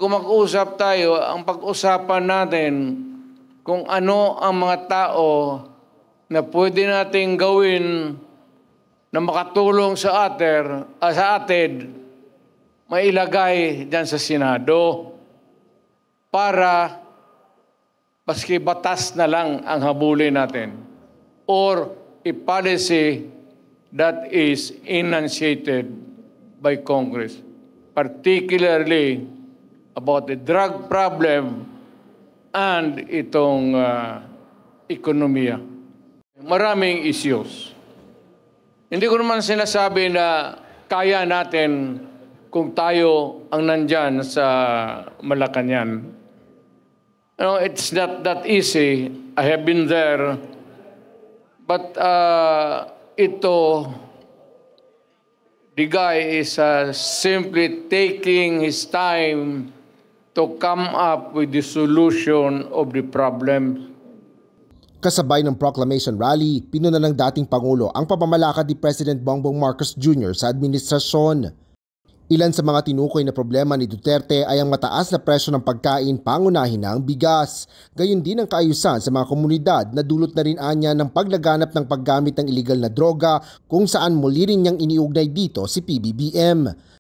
kung mag-usap tayo, ang pag-usapan natin kung ano ang mga tao na pwede nating gawin na makatulong sa atin, mailagay dyan sa Senado para paski batas na lang ang habulin natin or a policy that is enunciated by Congress, particularly about the drug problem and itong ekonomiya. Maraming issues. Hindi ko naman sinasabi na kaya natin kung tayo ang nandyan sa Malacanang. It's not that easy. I have been there. But the guy is simply taking his time to come up with the solution of the problem. Kasabay ng proclamation rally, pinuna ng dating Pangulo ang pamamalakad ni President Bongbong Marcos Jr. sa administrasyon. Ilan sa mga tinukoy na problema ni Duterte ay ang mataas na presyo ng pagkain, pangunahin na ang bigas. Gayon din ang kaayusan sa mga komunidad na dulot na rin anya ng paglaganap ng paggamit ng iligal na droga kung saan muli rin niyang iniugnay dito si PBBM.